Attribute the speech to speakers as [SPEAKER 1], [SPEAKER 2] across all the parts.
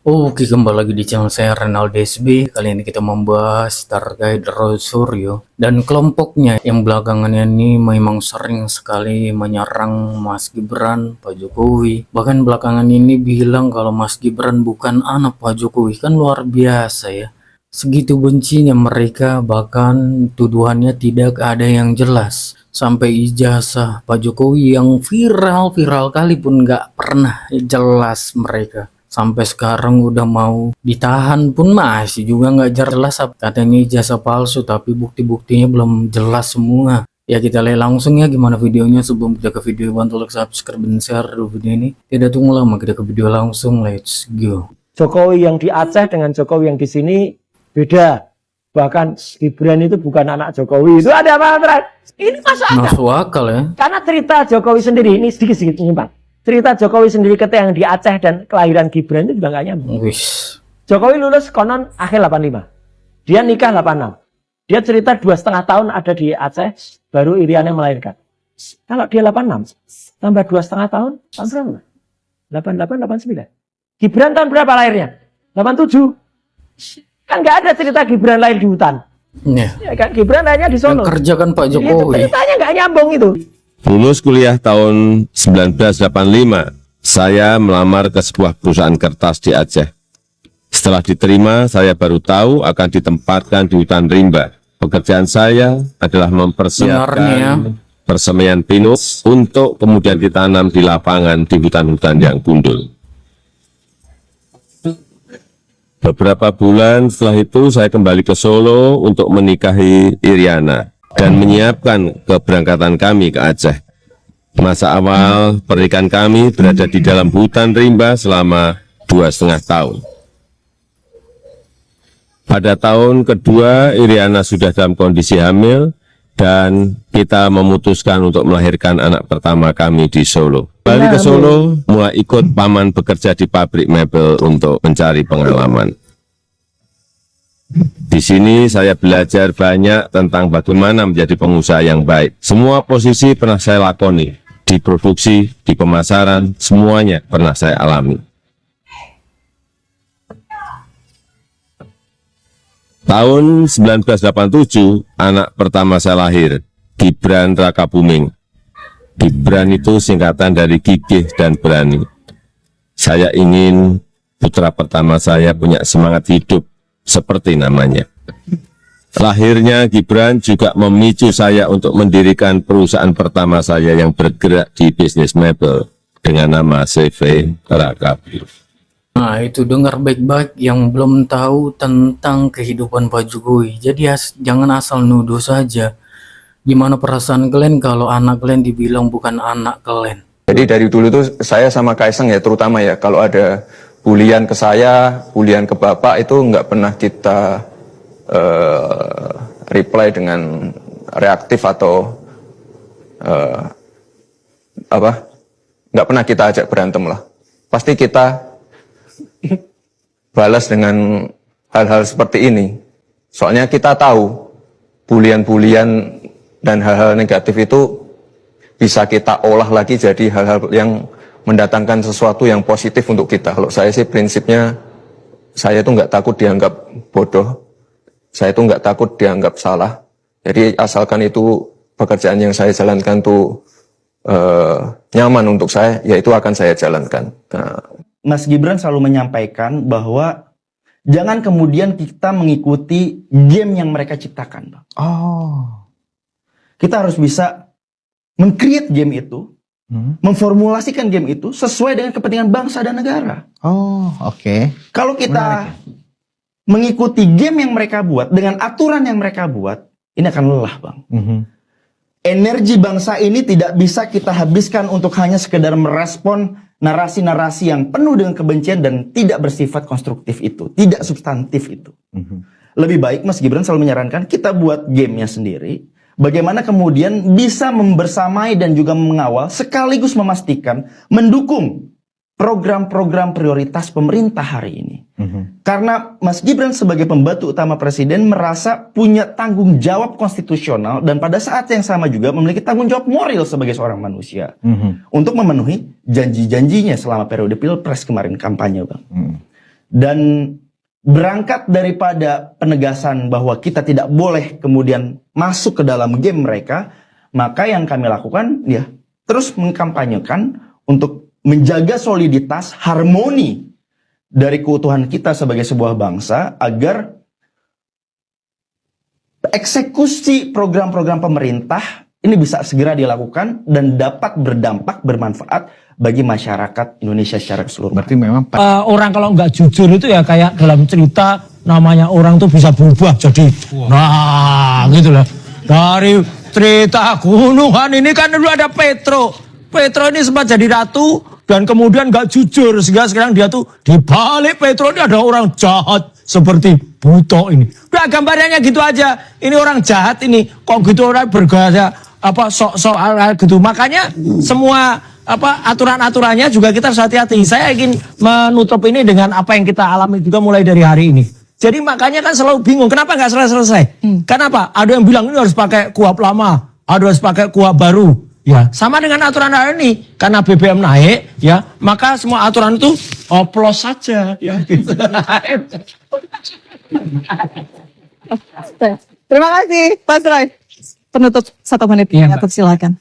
[SPEAKER 1] Oke, kembali lagi di channel saya Renaldi SB. Kali ini kita membahas terkait Rosario dan kelompoknya yang belakangan ini memang sering sekali menyerang Mas Gibran, Pak Jokowi. Bahkan belakangan ini bilang kalau Mas Gibran bukan anak Pak Jokowi, kan luar biasa ya. Segitu bencinya mereka, bahkan tuduhannya tidak ada yang jelas. Sampai ijazah Pak Jokowi yang viral kali pun nggak pernah jelas mereka. Sampai sekarang udah mau ditahan pun masih juga nggak jelas, katanya ijazah palsu, tapi bukti-buktinya belum jelas semua. Ya kita lihat langsung ya gimana videonya. Sebelum kita ke video, bantu like, subscribe, dan share dulu video ini. Tidak tunggu lama, kita ke video langsung, let's go.
[SPEAKER 2] Jokowi yang di Aceh dengan Jokowi yang di sini beda. Bahkan Gibran itu bukan anak Jokowi. Itu ada apa? Ini
[SPEAKER 1] masuk akal ya.
[SPEAKER 2] Karena cerita Jokowi sendiri ini sedikit menyimpang. Cerita Jokowi sendiri ketika yang di Aceh dan kelahiran Gibran itu juga nggak nyambung. Jokowi lulus konon akhir 85. Dia nikah 86. Dia cerita 2,5 tahun ada di Aceh, baru Iriana melahirkan. Kalau dia 86, tambah 2,5 tahun berapa? 88, 89. Gibran tahun berapa lahirnya? 87. Kan nggak ada cerita Gibran lahir di hutan. Ya kan, Gibran lahirnya di Solo.
[SPEAKER 1] Yang kerja kan Pak Jokowi.
[SPEAKER 2] Itu ceritanya nggak nyambung itu.
[SPEAKER 3] Lulus kuliah tahun 1985, saya melamar ke sebuah perusahaan kertas di Aceh. Setelah diterima, saya baru tahu akan ditempatkan di hutan rimba. Pekerjaan saya adalah mempersiapkan persemaian pinus untuk kemudian ditanam di lapangan di hutan-hutan yang gundul. Beberapa bulan setelah itu, saya kembali ke Solo untuk menikahi Iriana dan menyiapkan keberangkatan kami ke Aceh. Masa awal pernikahan kami berada di dalam hutan rimba selama 2,5 tahun. Pada tahun kedua, Iriana sudah dalam kondisi hamil dan kita memutuskan untuk melahirkan anak pertama kami di Solo. Kembali ke Solo, mulai ikut paman bekerja di pabrik mebel untuk mencari pengalaman. Di sini saya belajar banyak tentang bagaimana menjadi pengusaha yang baik. Semua posisi pernah saya lakoni, di produksi, di pemasaran, semuanya pernah saya alami. Tahun 1987, anak pertama saya lahir, Gibran Rakabuming. Gibran itu singkatan dari gigih dan berani. Saya ingin putra pertama saya punya semangat hidup, seperti namanya. Lahirnya Gibran juga memicu saya untuk mendirikan perusahaan pertama saya yang bergerak di bisnis mebel dengan nama CV Rakabuming.
[SPEAKER 1] Nah itu, dengar baik-baik yang belum tahu tentang kehidupan Pak Jokowi. Jadi jangan asal nuduh saja. Gimana perasaan kalian kalau anak kalian dibilang bukan anak kalian?
[SPEAKER 4] Jadi dari dulu tuh saya sama Kaisang ya, terutama ya, kalau ada bulian ke saya, bulian ke bapak, itu nggak pernah kita reply dengan reaktif atau nggak pernah kita ajak berantem lah. Pasti kita balas dengan hal-hal seperti ini. Soalnya kita tahu bulian-bulian dan hal-hal negatif itu bisa kita olah lagi jadi hal-hal yang mendatangkan sesuatu yang positif untuk kita. Kalau saya sih prinsipnya, saya tuh nggak takut dianggap bodoh, saya tuh nggak takut dianggap salah. Jadi asalkan itu pekerjaan yang saya jalankan tuh nyaman untuk saya, ya itu akan saya jalankan. Nah,
[SPEAKER 5] Mas Gibran selalu menyampaikan bahwa jangan kemudian kita mengikuti game yang mereka ciptakan, Bang. Kita harus bisa meng-create game itu, memformulasikan game itu sesuai dengan kepentingan bangsa dan negara. Kalau kita mengikuti game yang mereka buat, dengan aturan yang mereka buat, ini akan lelah, Bang. Energi bangsa ini tidak bisa kita habiskan untuk hanya sekedar merespon narasi-narasi yang penuh dengan kebencian dan tidak bersifat konstruktif itu, tidak substantif itu. Lebih baik Mas Gibran selalu menyarankan kita buat gamenya sendiri, bagaimana kemudian bisa membersamai dan juga mengawal sekaligus memastikan mendukung program-program prioritas pemerintah hari ini. Karena Mas Gibran sebagai pembantu utama Presiden merasa punya tanggung jawab konstitusional dan pada saat yang sama juga memiliki tanggung jawab moral sebagai seorang manusia untuk memenuhi janji-janjinya selama periode Pilpres kemarin kampanye, Bang. Dan berangkat daripada penegasan bahwa kita tidak boleh kemudian masuk ke dalam game mereka, maka yang kami lakukan ya terus mengkampanyekan untuk menjaga soliditas, harmoni dari keutuhan kita sebagai sebuah bangsa agar eksekusi program-program pemerintah ini bisa segera dilakukan dan dapat berdampak, bermanfaat bagi masyarakat Indonesia secara keseluruhan.
[SPEAKER 6] Berarti memang
[SPEAKER 7] orang kalau nggak jujur itu ya kayak dalam cerita namanya orang tuh bisa berubah jadi gitu loh. Dari cerita gunungan ini kan dulu ada Petro ini sempat jadi ratu dan kemudian nggak jujur sehingga sekarang dia tuh di balik Petro ini ada orang jahat seperti Buto ini. Udah gambarannya gitu aja. Ini orang jahat ini kok gitu orang bergaya sok-sok gitu. Makanya semua aturan-aturannya juga kita harus hati-hati. Saya ingin menutup ini dengan apa yang kita alami juga mulai dari hari ini. Jadi makanya kan selalu bingung kenapa nggak selesai-selesai. Kenapa? Ada yang bilang ini harus pakai kuhab lama, ada harus pakai kuhab baru. Ya, sama dengan aturan hari ini. Karena BBM naik, ya, maka semua aturan itu oplos saja, ya. Gitu.
[SPEAKER 8] Terima kasih, Pak Troy. Penutup 1 menit,
[SPEAKER 9] Iya,
[SPEAKER 8] silakan.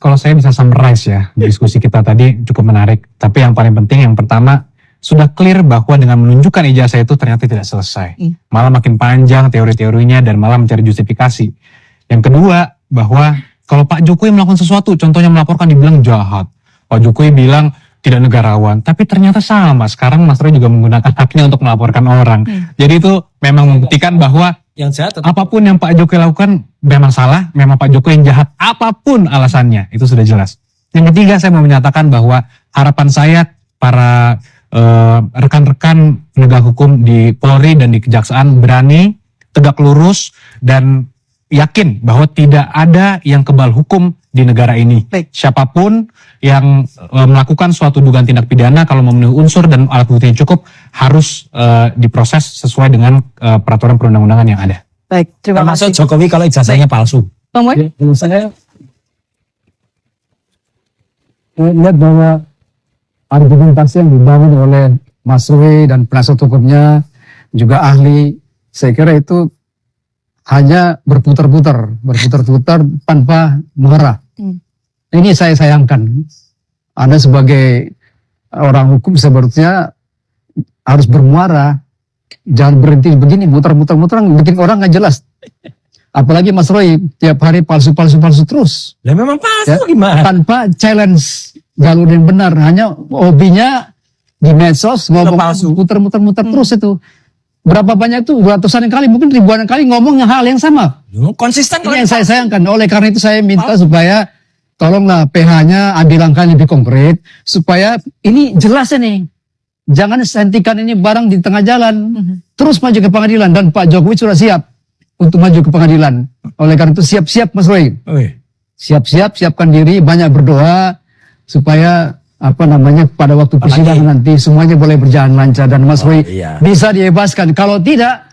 [SPEAKER 9] Kalau saya bisa summarize ya, diskusi kita tadi cukup menarik. Tapi yang paling penting, yang pertama, sudah clear bahwa dengan menunjukkan ijazah itu ternyata tidak selesai. Malah makin panjang teori-teorinya dan malah mencari justifikasi. Yang kedua, bahwa kalau Pak Jokowi melakukan sesuatu, contohnya melaporkan dibilang jahat. Pak Jokowi bilang tidak negarawan, tapi ternyata sama. Sekarang Mas Roy juga menggunakan haknya untuk melaporkan orang. Jadi itu memang membuktikan bahwa
[SPEAKER 7] yang jahat
[SPEAKER 9] apapun yang Pak Jokowi lakukan memang salah, memang Pak Jokowi yang jahat, apapun alasannya, itu sudah jelas. Yang ketiga, saya mau menyatakan bahwa harapan saya para rekan-rekan penegak hukum di Polri dan di Kejaksaan berani, tegak lurus, dan yakin bahwa tidak ada yang kebal hukum di negara ini.
[SPEAKER 8] Baik.
[SPEAKER 9] Siapapun yang melakukan suatu dugaan tindak pidana, kalau memenuhi unsur dan alat bukti yang cukup, harus diproses sesuai dengan peraturan perundang-undangan yang ada.
[SPEAKER 8] Baik, terima
[SPEAKER 7] termasuk
[SPEAKER 8] kasih.
[SPEAKER 7] Jokowi kalau ijazahnya palsu.
[SPEAKER 8] Bang Boy?
[SPEAKER 10] Saya lihat bahwa argumentasi yang dibangun oleh Mas Roy dan penasihat hukumnya juga ahli, saya kira itu hanya berputar-putar tanpa mengarah. Ini saya sayangkan. Anda sebagai orang hukum sebenarnya harus bermuara, jangan berhenti begini, muter-muter bikin orang nggak jelas. Apalagi Mas Roy tiap hari palsu terus.
[SPEAKER 7] Lah memang palsu gimana?
[SPEAKER 10] Tanpa challenge jalur yang benar, hanya hobinya di medsos ngomong muter-muter terus itu. Berapa banyak tuh, ratusan kali, mungkin ribuan kali ngomong hal yang sama.
[SPEAKER 7] Konsisten.
[SPEAKER 10] Ini yang saya sayangkan. Oleh karena itu saya minta supaya tolonglah PH-nya ambil langkah lebih konkret supaya ini jelas ini. Jangan hentikan ini barang di tengah jalan. Terus maju ke pengadilan dan Pak Jokowi sudah siap untuk maju ke pengadilan. Oleh karena itu siap-siap Mas Roy. Siap-siap, siapkan diri, banyak berdoa supaya pada waktu persidangan nanti semuanya boleh berjalan lancar dan Mas Roy bisa dibebaskan. Kalau tidak,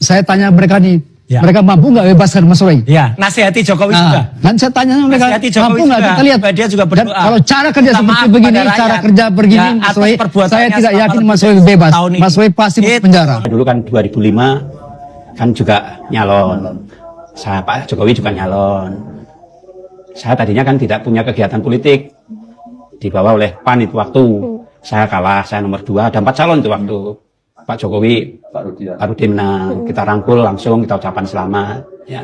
[SPEAKER 10] saya tanya mereka nih, mereka mampu nggak bebaskan Mas Roy?
[SPEAKER 7] Ya, nasihati Jokowi juga.
[SPEAKER 10] Dan saya tanya mereka, mampu nggak? Kita lihat.
[SPEAKER 7] Dia juga berdoa.
[SPEAKER 10] Dan kalau cara kerja seperti begini, cara kerja begini, Mas Roy, saya tidak yakin Mas Roy bebas. Mas Roy pasti masuk penjara.
[SPEAKER 11] Dulu kan 2005 kan juga nyalon. Pak Jokowi juga nyalon. Saya tadinya kan tidak punya kegiatan politik. Dibawa oleh PAN itu waktu. Saya kalah, saya nomor 2, ada 4 calon itu waktu. Pak Jokowi, Pak Rudin menang. Kita rangkul langsung, kita ucapan selamat. Ya.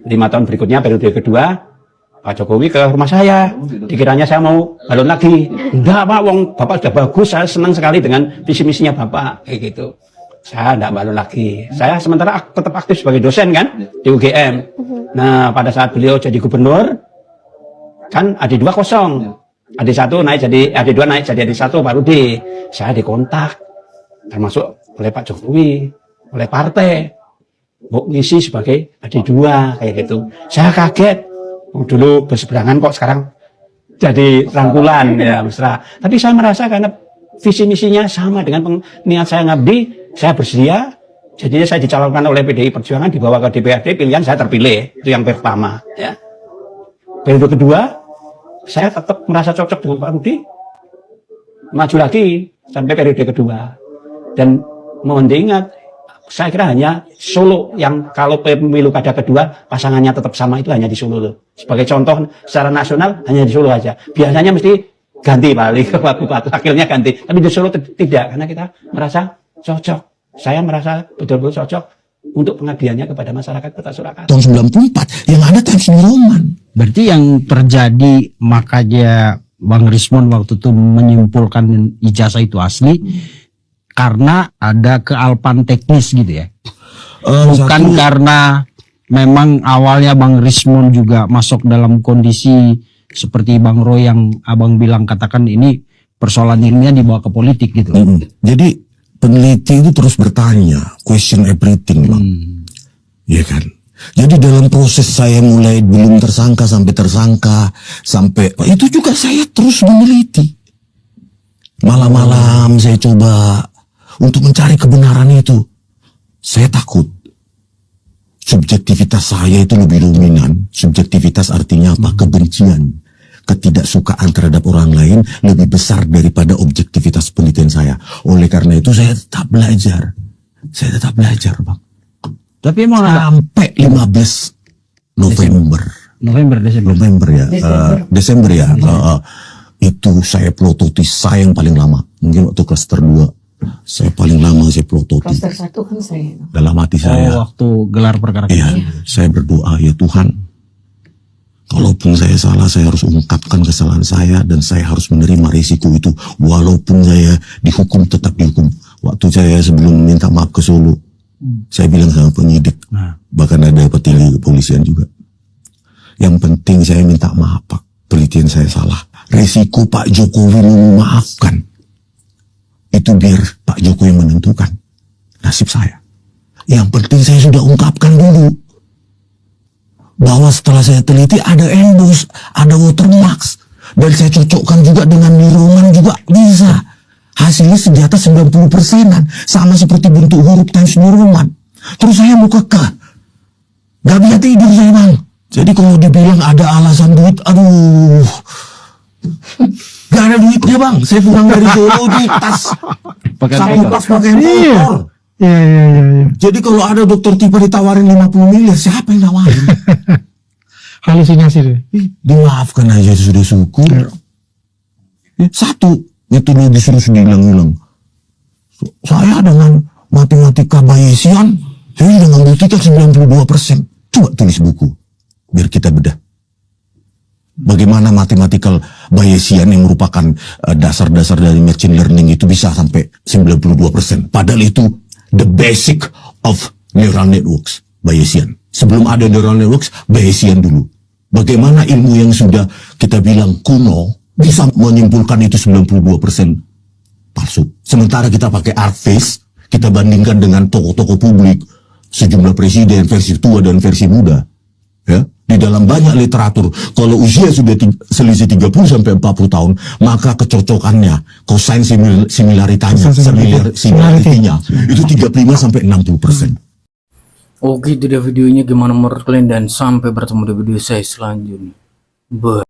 [SPEAKER 11] 5 tahun berikutnya, periode kedua, Pak Jokowi ke rumah saya. Dikiranya saya mau balon lagi. Enggak Pak, Bapak sudah bagus, saya senang sekali dengan visi misinya Bapak. Kayak gitu. Saya enggak balon lagi. Saya sementara tetap aktif sebagai dosen kan, di UGM. Nah, pada saat beliau jadi gubernur, kan AD2 kosong. AD1 naik jadi AD2 naik jadi AD1 baru saya dikontak termasuk oleh Pak Jokowi, oleh partai mau ngisi sebagai AD2 kayak gitu. Saya kaget. Dulu berseberangan kok sekarang jadi rangkulan ya mesra. Tapi saya merasa karena visi misinya sama dengan niat saya ngabdi, saya bersedia. Jadinya saya dicalonkan oleh PDI Perjuangan, dibawa ke DPRD, pilihan saya terpilih. Itu yang pertama ya. Periode kedua saya tetap merasa cocok dengan Pak Rudi, maju lagi sampai periode kedua. Dan mohon diingat, saya kira hanya Solo yang kalau pemilu kada kedua pasangannya tetap sama itu hanya di Solo loh. Sebagai contoh secara nasional hanya di Solo aja. Biasanya mesti ganti balik ke bupati, akhirnya ganti. Tapi di Solo tidak, karena kita merasa cocok. Saya merasa betul-betul cocok untuk pengabdiannya kepada masyarakat Kota Surakarta.
[SPEAKER 6] Tahun 94 yang ada Times New Roman.
[SPEAKER 10] Berarti yang terjadi makanya Bang Rismon waktu itu menyimpulkan ijazah itu asli karena ada kealpan teknis gitu ya. Bukan karena memang awalnya Bang Rismon juga masuk dalam kondisi seperti Bang Roy yang abang bilang, katakan ini persoalan ilmiah dibawa ke politik gitu.
[SPEAKER 6] Jadi peneliti itu terus bertanya, question everything, Bang. Iya kan? Jadi dalam proses saya mulai belum tersangka sampai itu juga saya terus meneliti. Malam-malam saya coba untuk mencari kebenaran itu. Saya takut subjektivitas saya itu lebih dominan. Subjektivitas artinya apa? Kebencian, ketidaksukaan terhadap orang lain lebih besar daripada objektivitas penelitian saya. Oleh karena itu saya tetap belajar. Saya tetap belajar, Bang.
[SPEAKER 10] Tapi emang
[SPEAKER 6] sampai 15 November ya. Desember ya. Itu saya pelototi saya yang paling lama. Mungkin waktu klaster 2. Saya paling lama saya pelototi.
[SPEAKER 8] Klaster 1 kan saya.
[SPEAKER 6] Dalam hati saya.
[SPEAKER 10] Waktu gelar perkara.
[SPEAKER 6] Iya, saya berdoa, ya Tuhan, kalaupun saya salah, saya harus ungkapkan kesalahan saya dan saya harus menerima risiko itu. Walaupun saya dihukum, tetap dihukum. Waktu saya sebelum minta maaf ke Solo, saya bilang sama penyidik, bahkan ada petinggi kepolisian juga. Yang penting saya minta maaf, Pak. Penelitian saya salah. Risiko Pak Jokowi memaafkan. Itu biar Pak Jokowi menentukan nasib saya. Yang penting saya sudah ungkapkan dulu bahwa setelah saya teliti ada endorse, ada watermarks, dan saya cocokkan juga dengan Niroman juga bisa. Hasilnya senjata 90%-an, sama seperti bentuk huruf Times New Roman. Terus saya mau kekeh, gak bisa tidur saya, Bang. Jadi kalau dibilang ada alasan duit, aduh, gak ada duitnya, Bang. Saya pulang dari Solo di tas, satu tas pakai motor.
[SPEAKER 7] Iya.
[SPEAKER 6] Jadi kalau ada dokter tipe ditawarin 50 miliar, siapa yang nawarin?
[SPEAKER 7] Halusinasi deh.
[SPEAKER 6] Dimaafkan aja sudah syukur. Satu, metodologi terus dihilang-hilang. Saya dengan matematika Bayesian, saya sudah membuktikan 92%. Coba tulis buku, biar kita bedah. Bagaimana mathematical Bayesian yang merupakan dasar-dasar dari machine learning itu bisa sampai 92%. Padahal itu the basic of neural networks, Bayesian. Sebelum ada neural networks, Bayesian dulu. Bagaimana ilmu yang sudah kita bilang kuno bisa menyimpulkan itu 92% palsu. Sementara kita pakai ArcFace, kita bandingkan dengan tokoh-tokoh publik, sejumlah presiden, versi tua dan versi muda. Ya, di dalam banyak literatur, kalau usia sudah selisih 30-40 tahun, maka kecocokannya, cosine similarity-nya, itu 35-60%.
[SPEAKER 1] Oke, itu dia videonya. Gimana menurut kalian? Dan sampai bertemu di video saya selanjutnya. Bye.